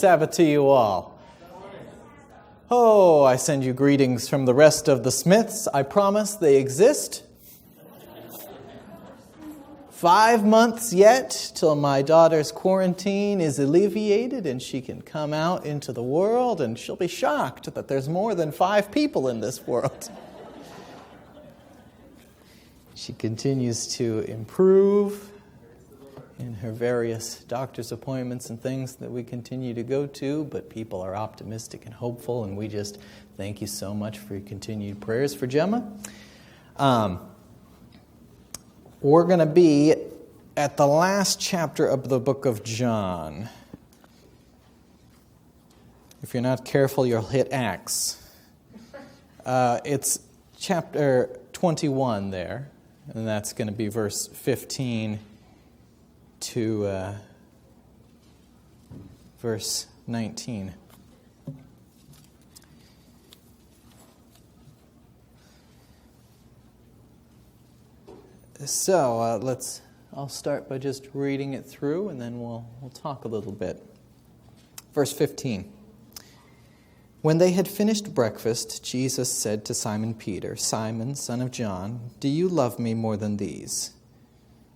Sabbath to you all. Oh, I send you greetings from the rest of the Smiths. I promise they exist. 5 months yet till my daughter's quarantine is alleviated and she can come out into the world, and she'll be shocked that there's more than 5 people in this world. She continues to improve in her various doctor's appointments and things that we continue to go to, but people are optimistic and hopeful, and we just thank you so much for your continued prayers for Gemma. We're going to be at the last chapter of the book of John. If you're not careful, you'll hit Acts. It's chapter 21 there, and that's going to be verse 15 to verse 19. So I'll start by just reading it through, and then we'll talk a little bit. Verse 15. When they had finished breakfast, Jesus said to Simon Peter, "Simon, son of John, do you love me more than these?"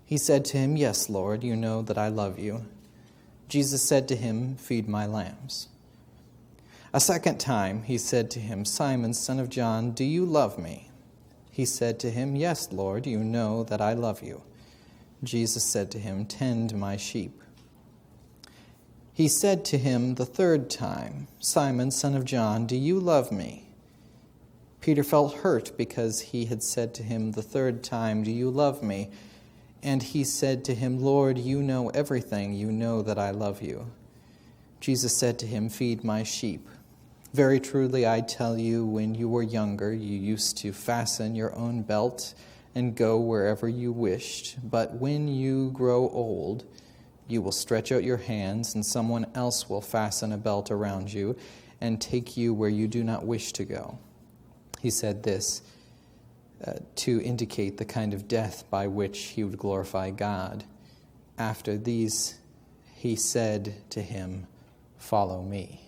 He said to him, "Yes, Lord, you know that I love you." Jesus said to him, "Feed my lambs." A second time he said to him, "Simon, son of John, do you love me?" He said to him, "Yes, Lord, you know that I love you." Jesus said to him, "Tend my sheep." He said to him the third time, "Simon, son of John, do you love me?" Peter felt hurt because he had said to him the third time, "Do you love me?" And he said to him, "Lord, you know everything. You know that I love you." Jesus said to him, "Feed my sheep. Very truly I tell you, when you were younger, you used to fasten your own belt and go wherever you wished. But when you grow old, you will stretch out your hands, and someone else will fasten a belt around you and take you where you do not wish to go." He said this to indicate the kind of death by which he would glorify God. After these, he said to him, "Follow me."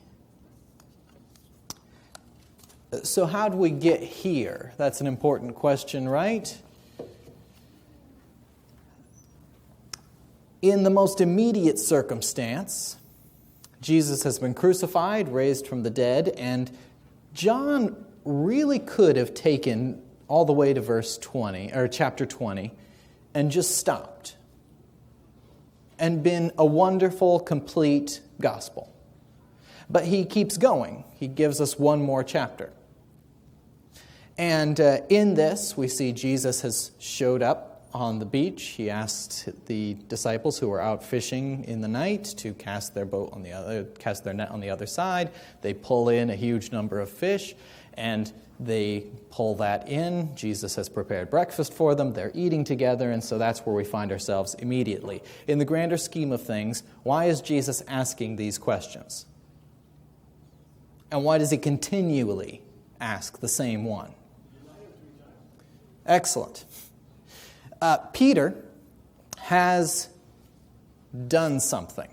So how do we get here? That's an important question, right? In the most immediate circumstance, Jesus has been crucified, raised from the dead, and John really could have taken all the way to verse 20, or chapter 20, and just stopped and been a wonderful, complete gospel. But he keeps going. He gives us one more chapter. And in this, we see Jesus has showed up on the beach. He asked the disciples who were out fishing in the night to cast their net on the other side. They pull in a huge number of fish, and they pull that in. Jesus has prepared breakfast for them. They're eating together, and so that's where we find ourselves immediately. In the grander scheme of things, why is Jesus asking these questions? And why does he continually ask the same one? Excellent. Peter has done something.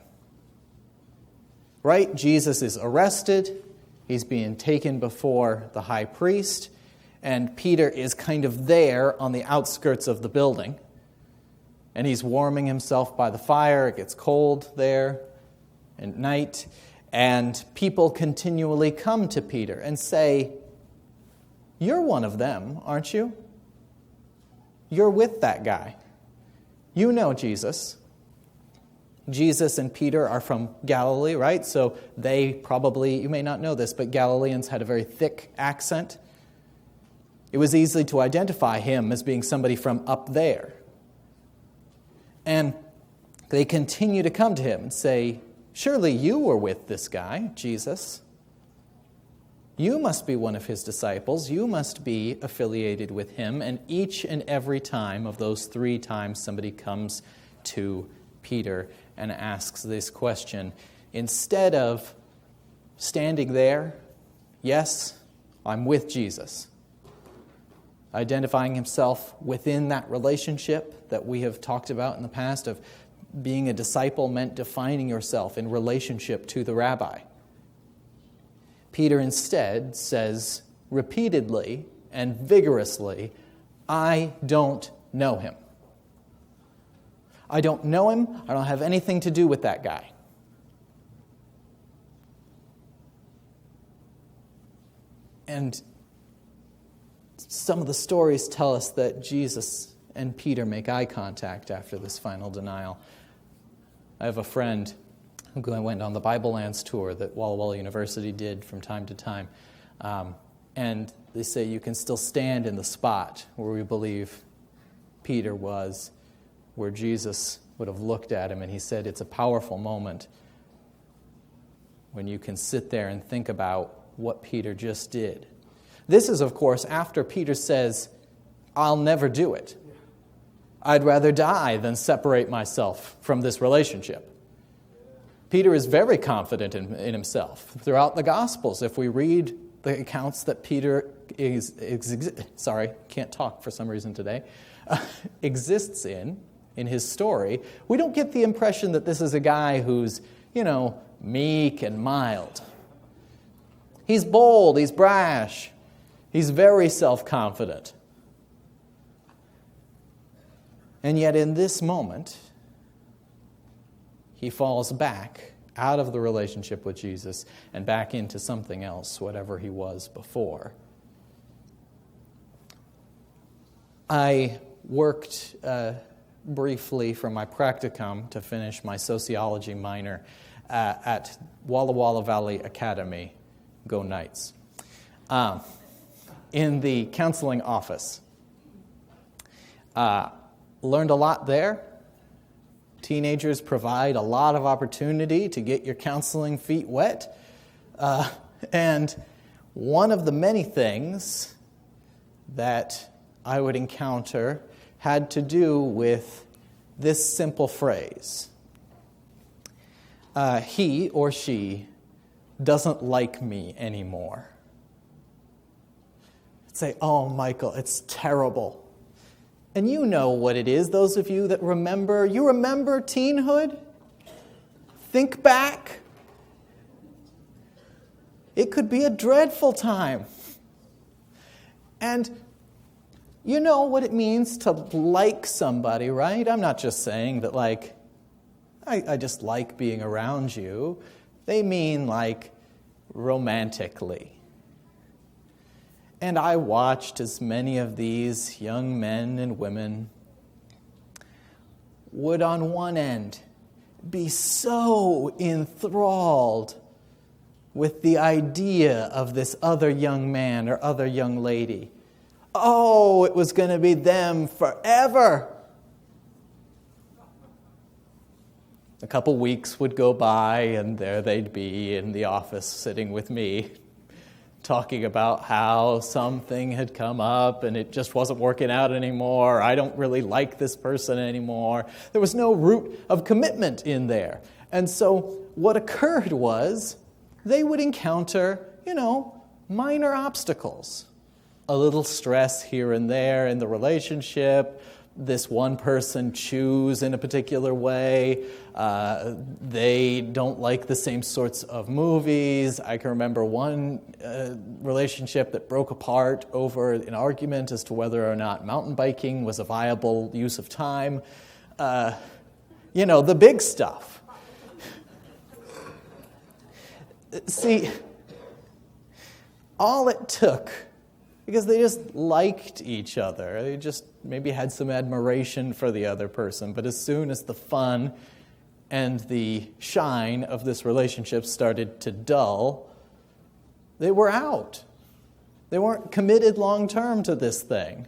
Right? Jesus is arrested. He's being taken before the high priest, and Peter is kind of there on the outskirts of the building, and he's warming himself by the fire. It gets cold there at night, and people continually come to Peter and say, "You're one of them, aren't you? You're with that guy. You know Jesus." Jesus and Peter are from Galilee, right? So they probably, you may not know this, but Galileans had a very thick accent. It was easy to identify him as being somebody from up there. And they continue to come to him and say, "Surely you were with this guy, Jesus. You must be one of his disciples. You must be affiliated with him." And each and every time of those 3 times somebody comes to Peter and asks this question, instead of standing there, "Yes, I'm with Jesus," identifying himself within that relationship that we have talked about in the past of being a disciple meant defining yourself in relationship to the rabbi. Peter instead says repeatedly and vigorously, I don't know him. I don't know him. I don't have anything to do with that guy. And some of the stories tell us that Jesus and Peter make eye contact after this final denial. I have a friend who went on the Bible Lands tour that Walla Walla University did from time to time. And they say you can still stand in the spot where we believe Peter was, where Jesus would have looked at him, and he said it's a powerful moment when you can sit there and think about what Peter just did. This is, of course, after Peter says, I'll never do it. I'd rather die than separate myself from this relationship. Peter is very confident in himself. Throughout the Gospels, if we read the accounts that Peter can't talk for some reason today, exists in his story, we don't get the impression that this is a guy who's, meek and mild. He's bold, he's brash, he's very self-confident. And yet in this moment, he falls back out of the relationship with Jesus and back into something else, whatever he was before. I worked briefly for my practicum to finish my sociology minor at Walla Walla Valley Academy. Go Knights. In the counseling office. Learned a lot there. Teenagers provide a lot of opportunity to get your counseling feet wet. And one of the many things that I would encounter had to do with this simple phrase. He or she doesn't like me anymore. I'd say, oh, Michael, it's terrible. And you know what it is, those of you that remember. You remember teenhood? Think back. It could be a dreadful time. And you know what it means to like somebody, right? I'm not just saying that, I just like being around you. They mean, romantically. And I watched as many of these young men and women would, on one end, be so enthralled with the idea of this other young man or other young lady. Oh, it was going to be them forever. A couple weeks would go by, and there they'd be in the office sitting with me, talking about how something had come up and it just wasn't working out anymore. I don't really like this person anymore. There was no root of commitment in there. And so what occurred was they would encounter, minor obstacles. A little stress here and there in the relationship. This one person chews in a particular way. They don't like the same sorts of movies. I can remember one relationship that broke apart over an argument as to whether or not mountain biking was a viable use of time. The big stuff. See, all it took, because they just liked each other. They just maybe had some admiration for the other person. But as soon as the fun and the shine of this relationship started to dull, they were out. They weren't committed long-term to this thing.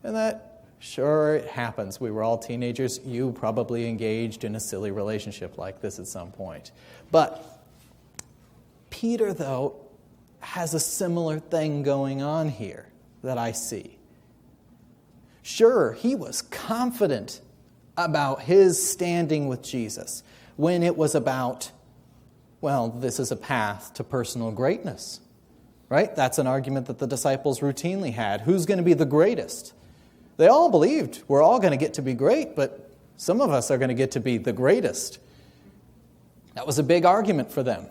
And that, sure, it happens. We were all teenagers. You probably engaged in a silly relationship like this at some point. But Peter, though, has a similar thing going on here that I see. Sure, he was confident about his standing with Jesus when it was about, this is a path to personal greatness, right? That's an argument that the disciples routinely had. Who's going to be the greatest? They all believed we're all going to get to be great, but Some of us are going to get to be the greatest. That was a big argument for them.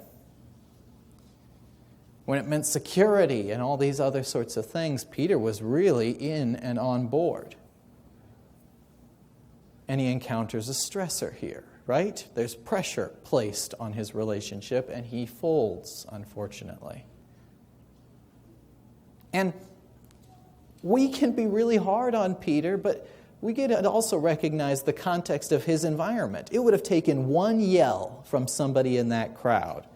When it meant security and all these other sorts of things, Peter was really in and on board. And he encounters a stressor here, right? There's pressure placed on his relationship, and he folds, unfortunately. And we can be really hard on Peter, but we get to also recognize the context of his environment. It would have taken one yell from somebody in that crowd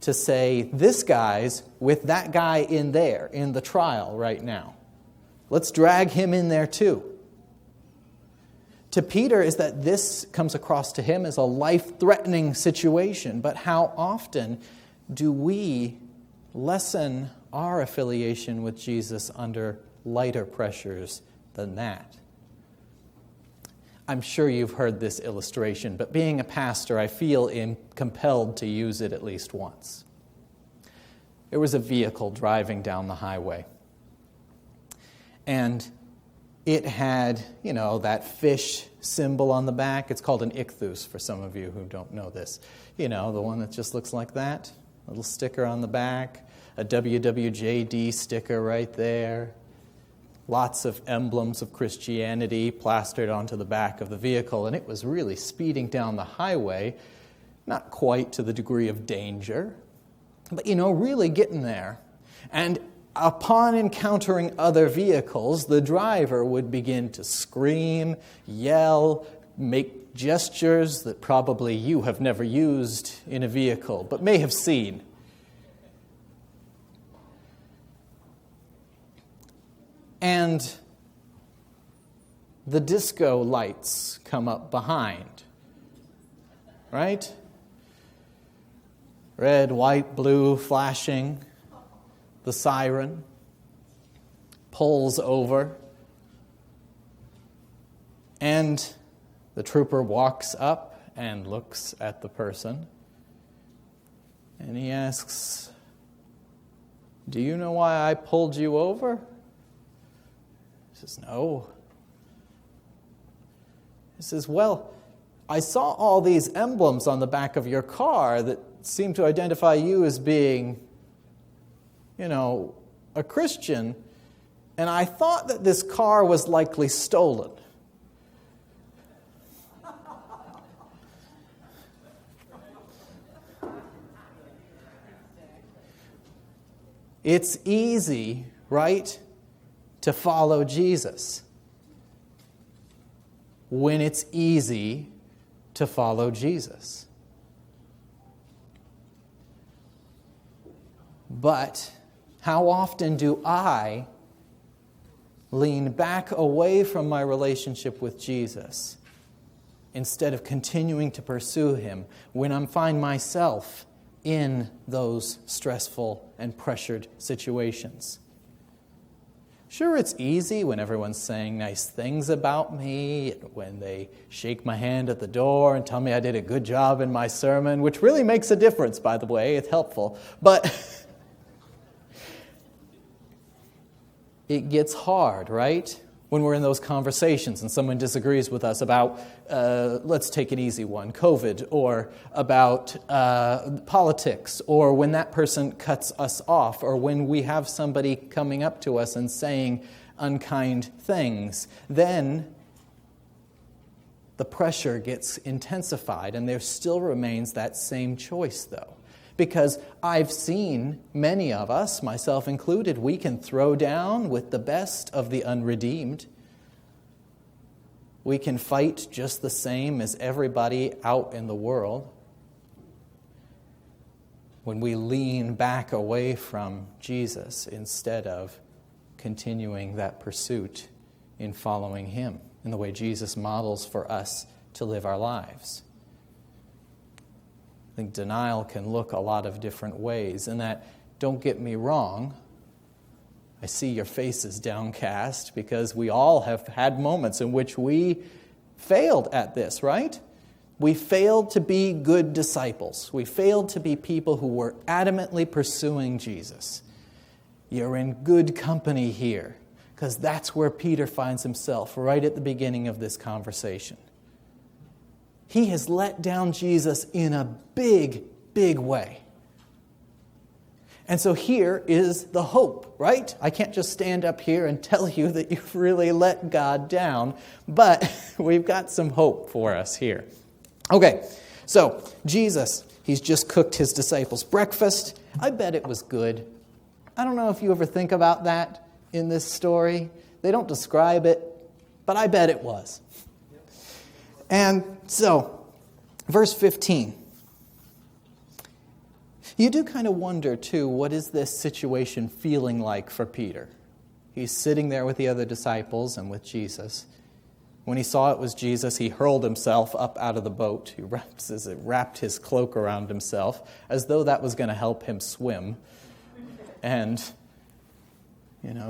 to say, this guy's with that guy in there, in the trial right now. Let's drag him in there too. To Peter is that this comes across to him as a life-threatening situation, but how often do we lessen our affiliation with Jesus under lighter pressures than that? I'm sure you've heard this illustration, but being a pastor, I feel compelled to use it at least once. There was a vehicle driving down the highway, and it had, that fish symbol on the back. It's called an ichthus for some of you who don't know this. The one that just looks like that, a little sticker on the back, a WWJD sticker right there. Lots of emblems of Christianity plastered onto the back of the vehicle, and it was really speeding down the highway, not quite to the degree of danger, but, really getting there. And upon encountering other vehicles, the driver would begin to scream, yell, make gestures that probably you have never used in a vehicle, but may have seen. And the disco lights come up behind, right? Red, white, blue flashing. The siren pulls over. And the trooper walks up and looks at the person. And he asks, "Do you know why I pulled you over?" He says, "No." He says, "Well, I saw all these emblems on the back of your car that seem to identify you as being, a Christian, and I thought that this car was likely stolen." It's easy, right, to follow Jesus when it's easy to follow Jesus. But how often do I lean back away from my relationship with Jesus instead of continuing to pursue Him when I find myself in those stressful and pressured situations? Sure, it's easy when everyone's saying nice things about me, when they shake my hand at the door and tell me I did a good job in my sermon, which really makes a difference, by the way. It's helpful. But it gets hard, right? When we're in those conversations and someone disagrees with us about, let's take an easy one, COVID, or about politics, or when that person cuts us off, or when we have somebody coming up to us and saying unkind things, then the pressure gets intensified, and there still remains that same choice, though. Because I've seen many of us, myself included, we can throw down with the best of the unredeemed. We can fight just the same as everybody out in the world. When we lean back away from Jesus instead of continuing that pursuit in following Him in the way Jesus models for us to live our lives. I think denial can look a lot of different ways, and that, don't get me wrong, I see your faces downcast because we all have had moments in which we failed at this, right? We failed to be good disciples. We failed to be people who were adamantly pursuing Jesus. You're in good company here, because that's where Peter finds himself right at the beginning of this conversation. He has let down Jesus in a big, big way. And so here is the hope, right? I can't just stand up here and tell you that you've really let God down, but we've got some hope for us here. Okay, so Jesus, he's just cooked his disciples breakfast. I bet it was good. I don't know if you ever think about that in this story. They don't describe it, but I bet it was. And so, verse 15. You do kind of wonder, too, what is this situation feeling like for Peter? He's sitting there with the other disciples and with Jesus. When he saw it was Jesus, he hurled himself up out of the boat. He wrapped his cloak around himself as though that was going to help him swim. And,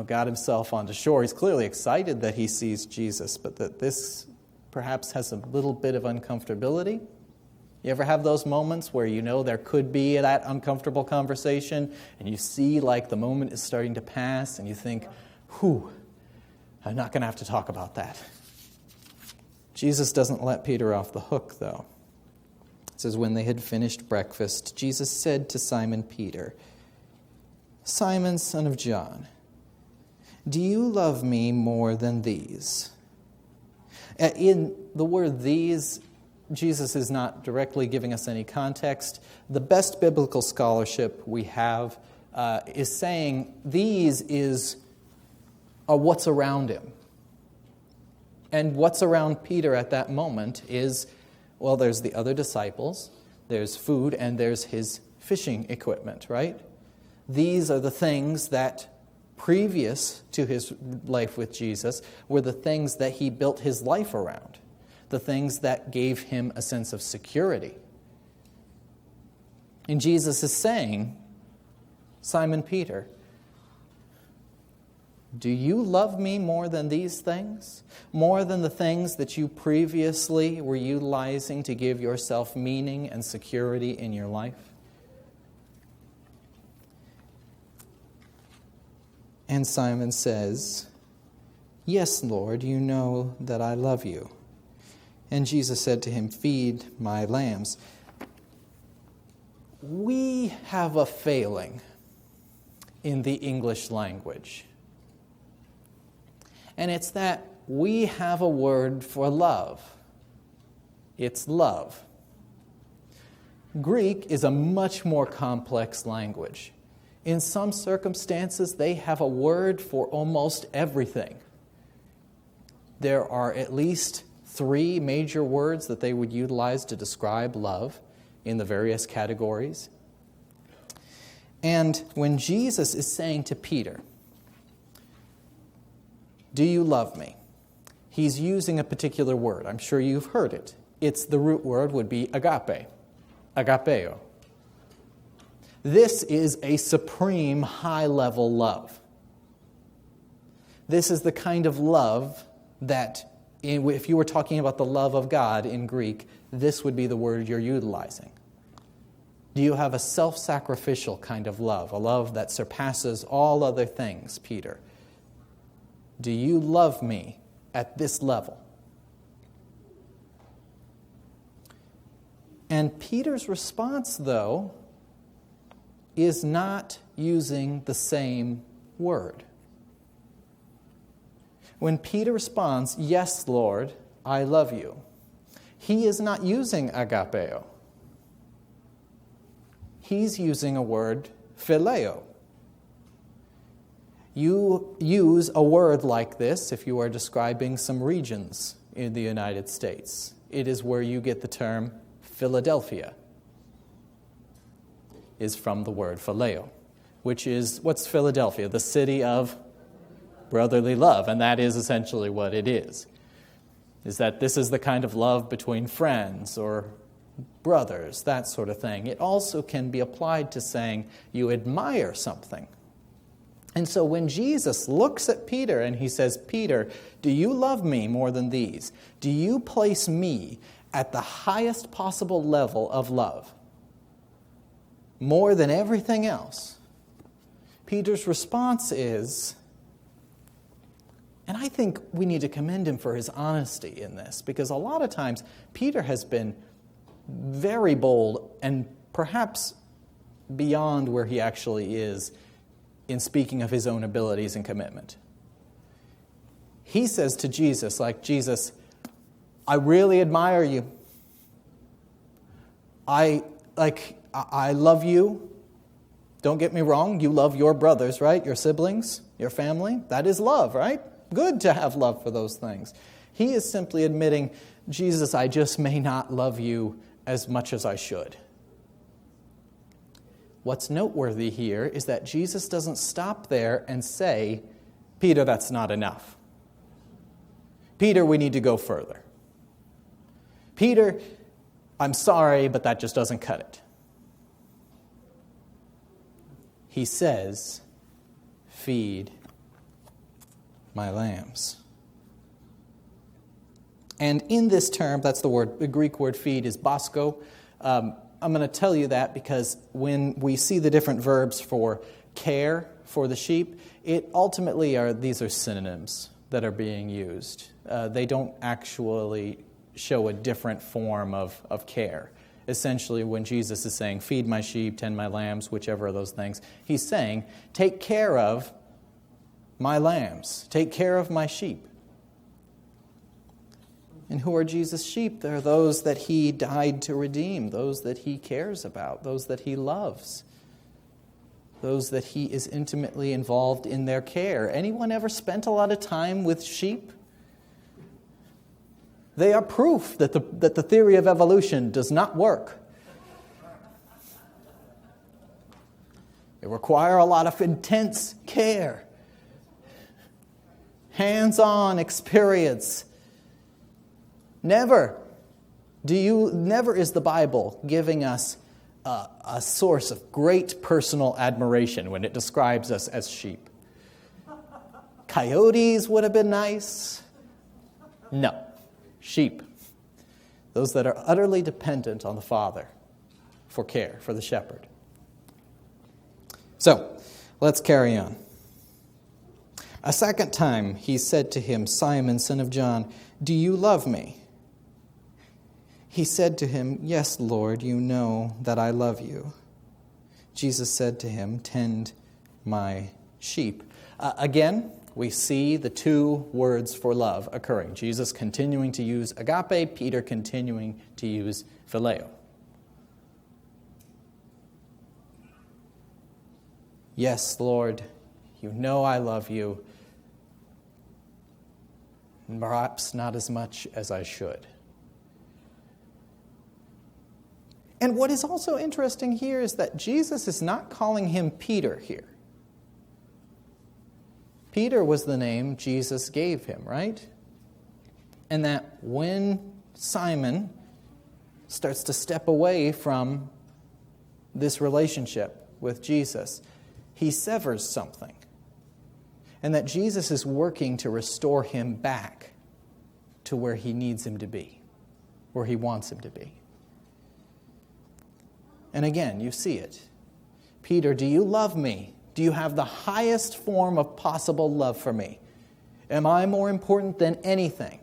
got himself onto shore. He's clearly excited that he sees Jesus, but that this perhaps has a little bit of uncomfortability. You ever have those moments where there could be that uncomfortable conversation and you see like the moment is starting to pass and you think, I'm not going to have to talk about that. Jesus doesn't let Peter off the hook, though. It says, when they had finished breakfast, Jesus said to Simon Peter, Simon, son of John, do you love me more than these? In the word these, Jesus is not directly giving us any context. The best biblical scholarship we have is saying these is what's around him. And what's around Peter at that moment is, there's the other disciples, there's food, and there's his fishing equipment, right? These are the things that, previous to his life with Jesus, were the things that he built his life around. The things that gave him a sense of security. And Jesus is saying, Simon Peter, do you love me more than these things? More than the things that you previously were utilizing to give yourself meaning and security in your life? And Simon says, yes, Lord, you know that I love you. And Jesus said to him, feed my lambs. We have a failing in the English language. And it's that we have a word for love. It's love. Greek is a much more complex language. In some circumstances, they have a word for almost everything. There are at least 3 major words that they would utilize to describe love in the various categories. And when Jesus is saying to Peter, do you love me? He's using a particular word. I'm sure you've heard it. The root word would be agape, agapeo. This is a supreme high-level love. This is the kind of love that, if you were talking about the love of God in Greek, this would be the word you're utilizing. Do you have a self-sacrificial kind of love, a love that surpasses all other things, Peter? Do you love me at this level? And Peter's response, though, is not using the same word. When Peter responds, yes, Lord, I love you, he is not using agapeo. He's using a word, phileo. You use a word like this if you are describing some regions in the United States. It is where you get the term Philadelphia, is from the word phileo, which is, what's Philadelphia? The city of brotherly love, and that is essentially what it is that this is the kind of love between friends or brothers, that sort of thing. It also can be applied to saying you admire something. And so when Jesus looks at Peter and he says, Peter, do you love me more than these? Do you place me at the highest possible level of love? More than everything else? Peter's response is, And I think we need to commend him for his honesty in this, because a lot of times Peter has been very bold and perhaps beyond where he actually is in speaking of his own abilities and commitment. He says to Jesus, like, Jesus, I really admire you. I love you. Don't get me wrong, you love your brothers, right? Your siblings, your family. That is love, right? Good to have love for those things. He is simply admitting, Jesus, I just may not love you as much as I should. What's noteworthy here is that Jesus doesn't stop there and say, Peter, that's not enough. Peter, we need to go further. Peter, I'm sorry, but that just doesn't cut it. He says, feed my lambs. And in this term, that's the Greek word feed is basko. I'm going to tell you that because when we see the different verbs for care for the sheep, these are synonyms that are being used. They don't actually show a different form of care. Essentially, when Jesus is saying, feed my sheep, tend my lambs, whichever of those things, he's saying, take care of my lambs, take care of my sheep. And who are Jesus' sheep? They're those that he died to redeem, those that he cares about, those that he loves, those that he is intimately involved in their care. Anyone ever spent a lot of time with sheep? They are proof that the theory of evolution does not work. They require a lot of intense care, hands-on experience. Never is the Bible giving us a source of great personal admiration when it describes us as sheep. Coyotes would have been nice. No. Sheep. Those that are utterly dependent on the Father for care, for the shepherd. So, let's carry on. A second time he said to him, Simon, son of John, do you love me? He said to him, yes, Lord, you know that I love you. Jesus said to him, tend my sheep. Again, we see the two words for love occurring. Jesus continuing to use agape, Peter continuing to use phileo. Yes, Lord, you know I love you, perhaps not as much as I should. And what is also interesting here is that Jesus is not calling him Peter here. Peter was the name Jesus gave him, right? And that when Simon starts to step away from this relationship with Jesus, he severs something. And that Jesus is working to restore him back to where he needs him to be, where he wants him to be. And again, you see it. Peter, do you love me? Do you have the highest form of possible love for me? Am I more important than anything?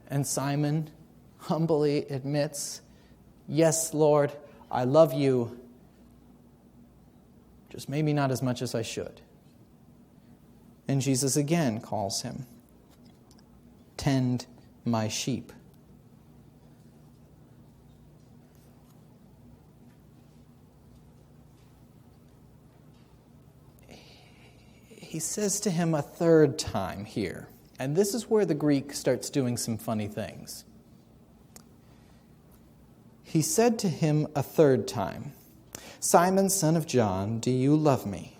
And Simon humbly admits, yes, Lord, I love you, just maybe not as much as I should. And Jesus again calls him, tend my sheep. He says to him a third time here, and this is where the Greek starts doing some funny things. He said to him a third time, Simon, son of John, do you love me?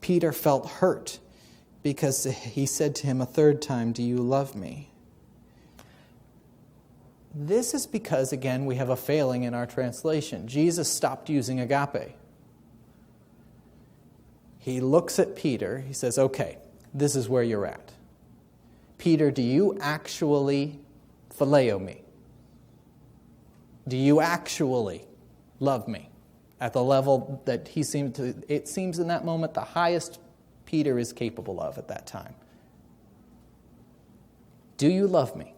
Peter felt hurt because he said to him a third time, do you love me? This is because, again, we have a failing in our translation. Jesus stopped using agape. He looks at Peter. He says, okay, this is where you're at. Peter, do you actually phileo me? Do you actually love me? at the level that it seems in that moment, the highest Peter is capable of at that time. Do you love me?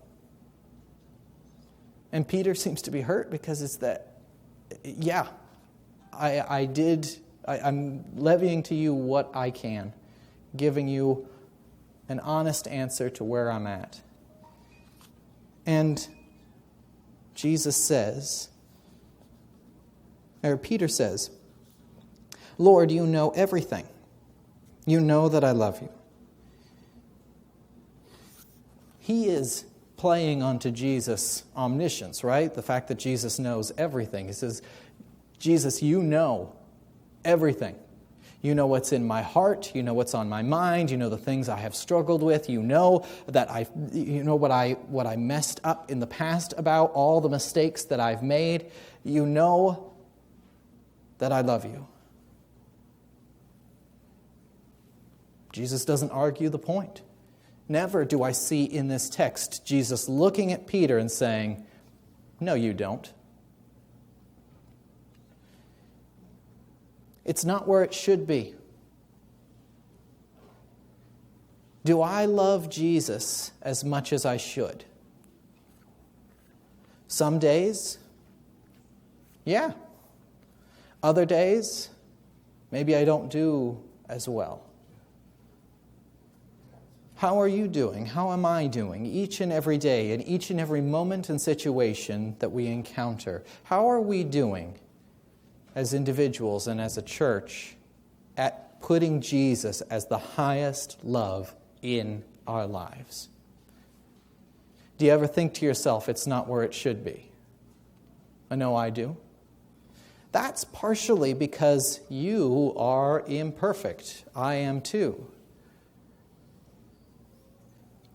And Peter seems to be hurt because it's that, yeah, I'm levying to you what I can, giving you an honest answer to where I'm at. And Peter says, Lord, you know everything. You know that I love you. He is playing onto Jesus' omniscience, right? The fact that Jesus knows everything. He says, Jesus, you know everything. You know what's in my heart. You know what's on my mind. You know the things I have struggled with. You know what I messed up in the past about, all the mistakes that I've made. You know that I love you. Jesus doesn't argue the point. Never do I see in this text Jesus looking at Peter and saying, no, you don't. It's not where it should be. Do I love Jesus as much as I should? Some days, yeah. Other days, maybe I don't do as well. How are you doing? How am I doing each and every day, in each and every moment and situation that we encounter? How are we doing as individuals and as a church at putting Jesus as the highest love in our lives? Do you ever think to yourself, it's not where it should be? I know I do. That's partially because you are imperfect. I am too.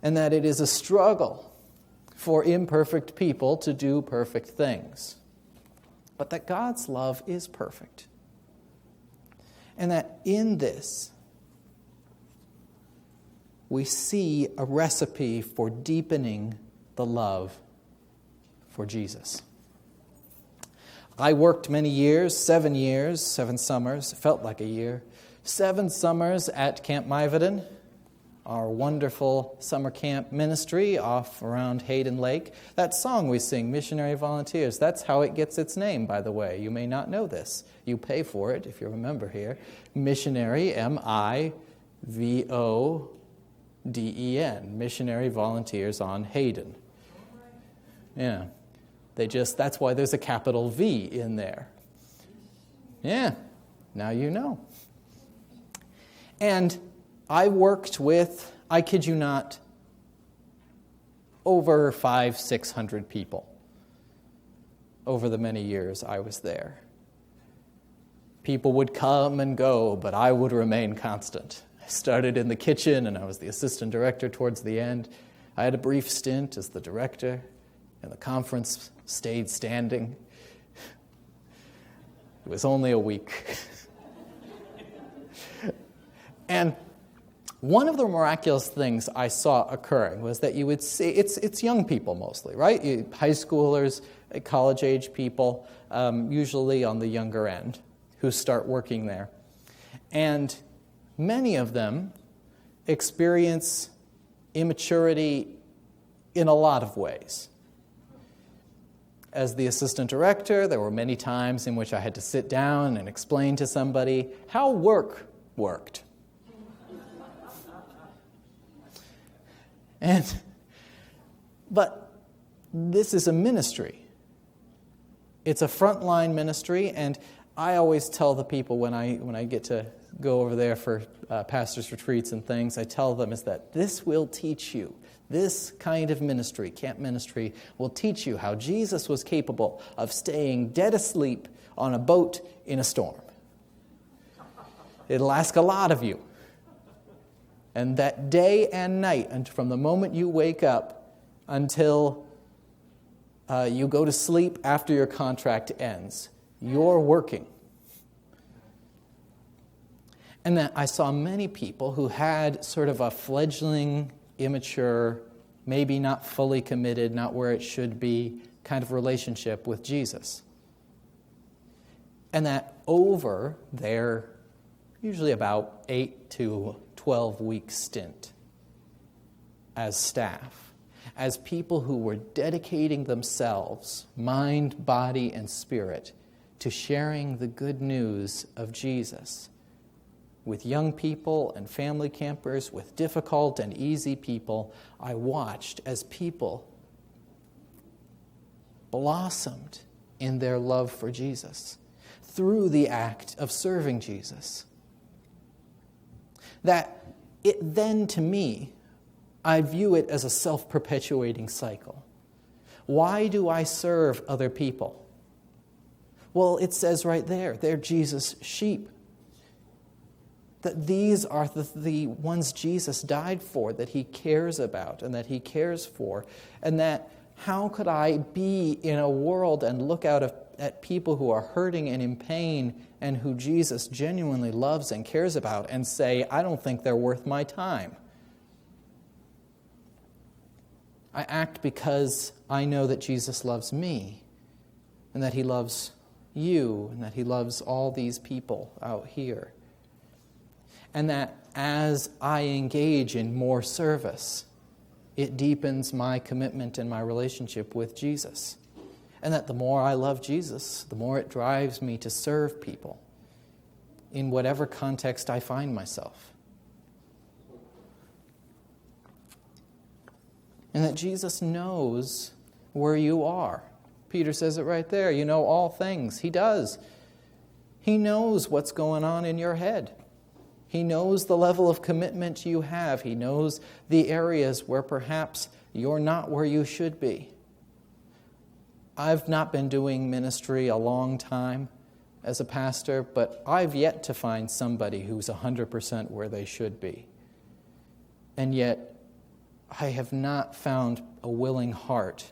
And that it is a struggle for imperfect people to do perfect things. But that God's love is perfect. And that in this, we see a recipe for deepening the love for Jesus. I worked many years, 7 summers, felt like a year, 7 summers at Camp Miveden, our wonderful summer camp ministry off around Hayden Lake. That song we sing, Missionary Volunteers, that's how it gets its name, by the way. You may not know this. You pay for it, if you remember here. Missionary, M-I-V-O-D-E-N, Missionary Volunteers on Hayden. Yeah. That's why there's a capital V in there. Yeah, now you know. And I worked with, I kid you not, over 500-600 people over the many years I was there. People would come and go, but I would remain constant. I started in the kitchen, and I was the assistant director towards the end. I had a brief stint as the director, and the conference stayed standing. It was only a week. And one of the miraculous things I saw occurring was that you would see, it's young people mostly, right? High schoolers, college-age people, usually on the younger end, who start working there. And many of them experience immaturity in a lot of ways. As the assistant director, there were many times in which I had to sit down and explain to somebody how work worked. But this is a ministry. It's a frontline ministry, and I always tell the people when I get to go over there for pastors' retreats and things, I tell them is that this will teach you. This kind of ministry, camp ministry, will teach you how Jesus was capable of staying dead asleep on a boat in a storm. It'll ask a lot of you. And that day and night, and from the moment you wake up until you go to sleep after your contract ends, you're working. And that I saw many people who had sort of a fledgling, immature, maybe not fully committed, not where it should be, kind of relationship with Jesus. And that over their usually about 8 to 12-week stint as staff, as people who were dedicating themselves, mind, body, and spirit, to sharing the good news of Jesus with young people and family campers, with difficult and easy people, I watched as people blossomed in their love for Jesus through the act of serving Jesus. That it then, to me, I view it as a self-perpetuating cycle. Why do I serve other people? Well, it says right there, they're Jesus' sheep. That these are the ones Jesus died for, that he cares about and that he cares for. And that how could I be in a world and look out at people who are hurting and in pain and who Jesus genuinely loves and cares about and say, I don't think they're worth my time? I act because I know that Jesus loves me and that he loves you and that he loves all these people out here. And that as I engage in more service, it deepens my commitment and my relationship with Jesus. And that the more I love Jesus, the more it drives me to serve people in whatever context I find myself. And that Jesus knows where you are. Peter says it right there. You know all things. He does. He knows what's going on in your head. He knows the level of commitment you have. He knows the areas where perhaps you're not where you should be. I've not been doing ministry a long time as a pastor, but I've yet to find somebody who's 100% where they should be. And yet, I have not found a willing heart,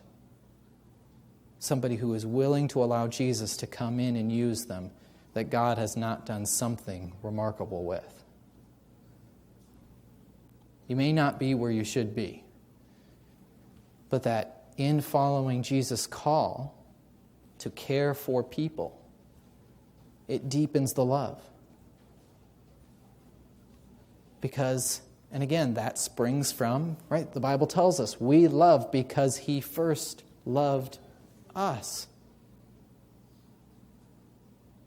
somebody who is willing to allow Jesus to come in and use them, that God has not done something remarkable with. You may not be where you should be, but that in following Jesus' call to care for people, it deepens the love. Because, and again, that springs from, right, the Bible tells us, we love because he first loved us.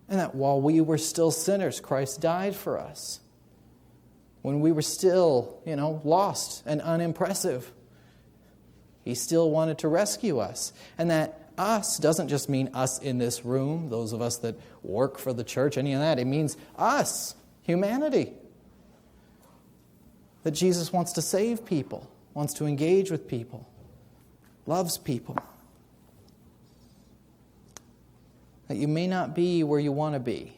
And that while we were still sinners, Christ died for us. When we were still, lost and unimpressive, he still wanted to rescue us. And that us doesn't just mean us in this room, those of us that work for the church, any of that. It means us, humanity. That Jesus wants to save people, wants to engage with people, loves people. That you may not be where you want to be,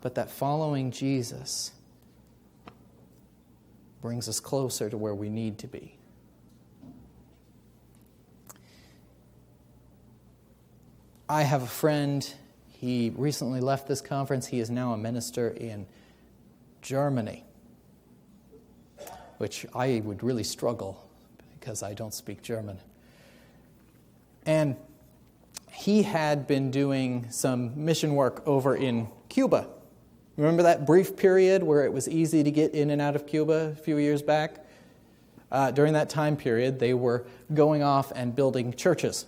but that following Jesus brings us closer to where we need to be. I have a friend, he recently left this conference. He is now a minister in Germany, which I would really struggle because I don't speak German. And he had been doing some mission work over in Cuba. Remember that brief period where it was easy to get in and out of Cuba a few years back? During that time period, they were going off and building churches.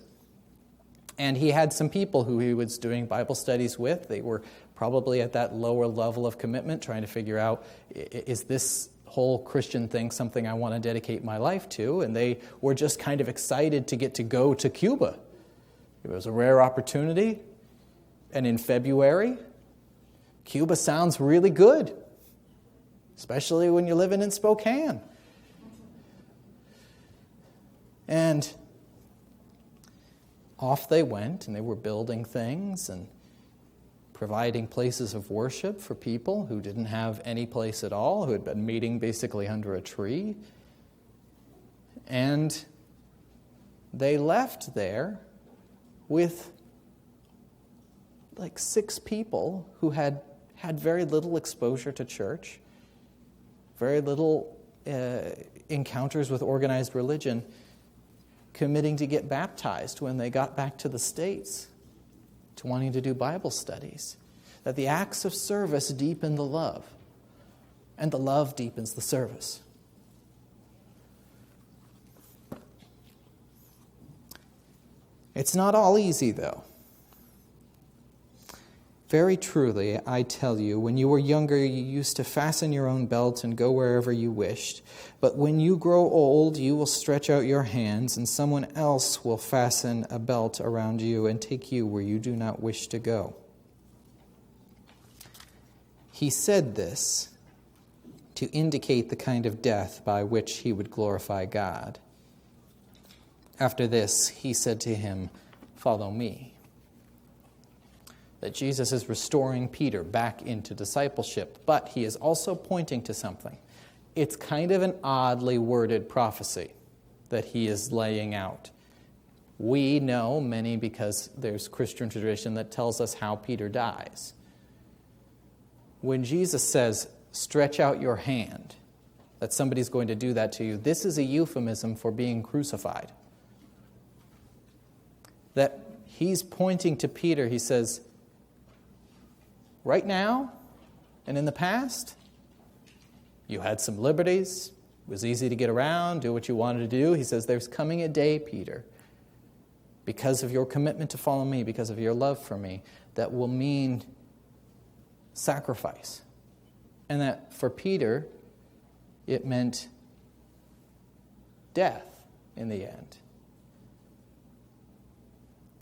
And he had some people who he was doing Bible studies with. They were probably at that lower level of commitment, trying to figure out, is this whole Christian thing something I want to dedicate my life to? And they were just kind of excited to get to go to Cuba. It was a rare opportunity. And in February, Cuba sounds really good, especially when you're living in Spokane. And off they went, and they were building things and providing places of worship for people who didn't have any place at all, who had been meeting basically under a tree. And they left there with like 6 people who had very little exposure to church, very little encounters with organized religion, committing to get baptized when they got back to the States to wanting to do Bible studies. That the acts of service deepen the love, and the love deepens the service. It's not all easy, though. Very truly, I tell you, when you were younger, you used to fasten your own belt and go wherever you wished. But when you grow old, you will stretch out your hands, and someone else will fasten a belt around you and take you where you do not wish to go. He said this to indicate the kind of death by which he would glorify God. After this, he said to him, "Follow me." That Jesus is restoring Peter back into discipleship, but he is also pointing to something. It's kind of an oddly worded prophecy that he is laying out. We know many because there's Christian tradition that tells us how Peter dies. When Jesus says, "Stretch out your hand," that somebody's going to do that to you, this is a euphemism for being crucified. That he's pointing to Peter, he says, right now and in the past, you had some liberties. It was easy to get around, do what you wanted to do. He says, there's coming a day, Peter, because of your commitment to follow me, because of your love for me, that will mean sacrifice. And that for Peter, it meant death in the end.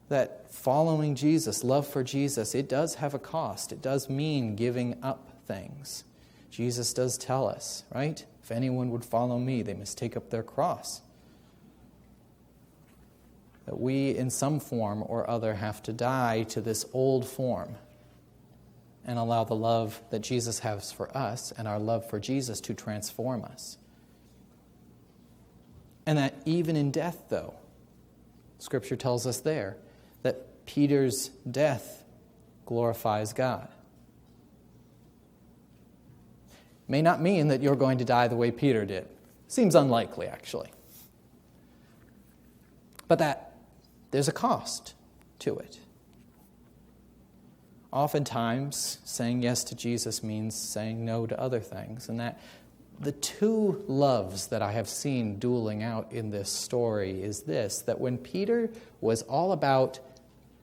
That following Jesus, love for Jesus, it does have a cost. It does mean giving up things. Jesus does tell us, right? If anyone would follow me, they must take up their cross. That we, in some form or other, have to die to this old form and allow the love that Jesus has for us and our love for Jesus to transform us. And that even in death, though, Scripture tells us there, that Peter's death glorifies God. May not mean that you're going to die the way Peter did. Seems unlikely, actually. But that there's a cost to it. Oftentimes, saying yes to Jesus means saying no to other things. And that the two loves that I have seen dueling out in this story is this, that when Peter was all about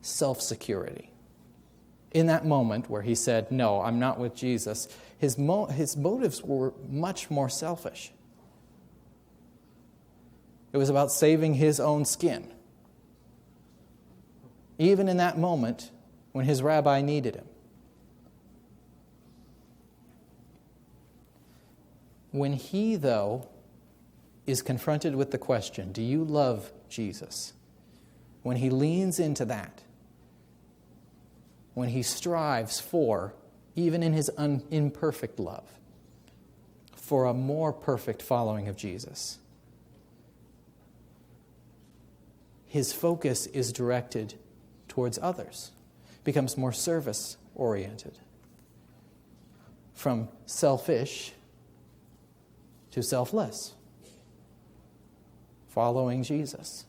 self-security, in that moment where he said, no, I'm not with Jesus, his motives were much more selfish. It was about saving his own skin. Even in that moment when his rabbi needed him. When he, though, is confronted with the question, do you love Jesus? When he leans into that, when he strives for, even in his imperfect love, for a more perfect following of Jesus, his focus is directed towards others, becomes more service-oriented, from selfish to selfless, following Jesus.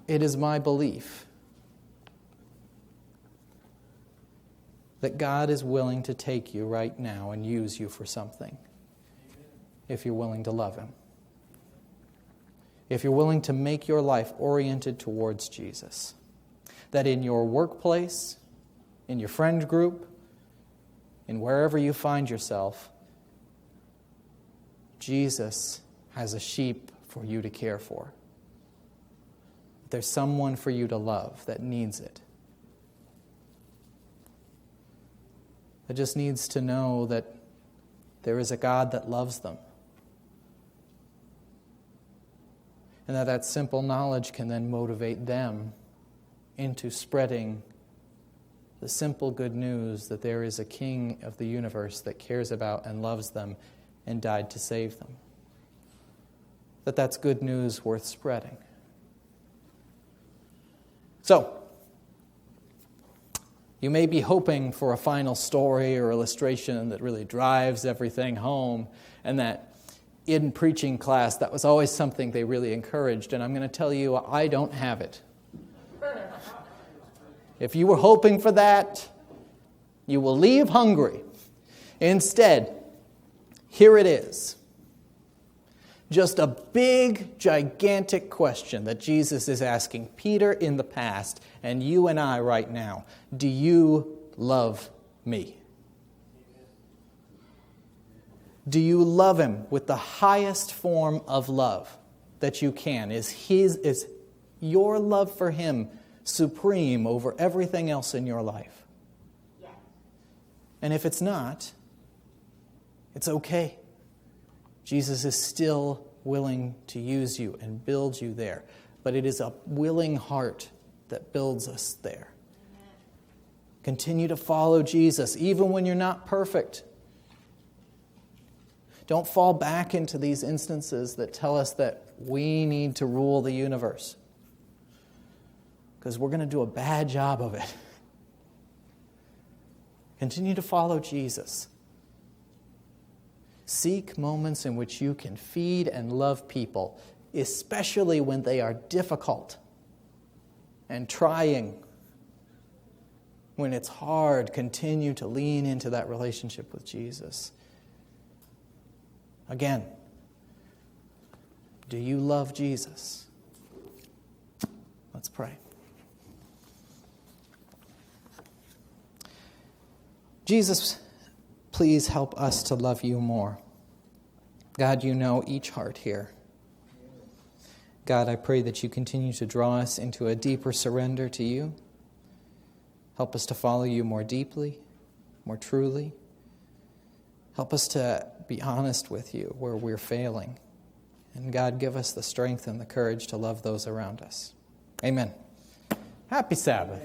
It is my belief that God is willing to take you right now and use you for something, if you're willing to love Him. If you're willing to make your life oriented towards Jesus. That in your workplace, in your friend group, in wherever you find yourself, Jesus has a sheep for you to care for. There's someone for you to love that needs it. That just needs to know that there is a God that loves them. And that simple knowledge can then motivate them into spreading the simple good news that there is a King of the universe that cares about and loves them and died to save them. That's good news worth spreading. So, you may be hoping for a final story or illustration that really drives everything home, and that in preaching class, that was always something they really encouraged, and I'm going to tell you, I don't have it. If you were hoping for that, you will leave hungry. Instead, here it is. Just a big, gigantic question that Jesus is asking Peter in the past and you and I right now. Do you love me? Do you love him with the highest form of love that you can? Is your love for him supreme over everything else in your life? Yes. And if it's not, it's okay. Jesus is still willing to use you and build you there. But it is a willing heart that builds us there. Amen. Continue to follow Jesus, even when you're not perfect. Don't fall back into these instances that tell us that we need to rule the universe, because we're going to do a bad job of it. Continue to follow Jesus. Seek moments in which you can feed and love people, especially when they are difficult and trying. When it's hard, continue to lean into that relationship with Jesus. Again, do you love Jesus? Let's pray. Jesus, please help us to love you more. God, you know each heart here. God, I pray that you continue to draw us into a deeper surrender to you. Help us to follow you more deeply, more truly. Help us to be honest with you where we're failing. And God, give us the strength and the courage to love those around us. Amen. Happy Sabbath.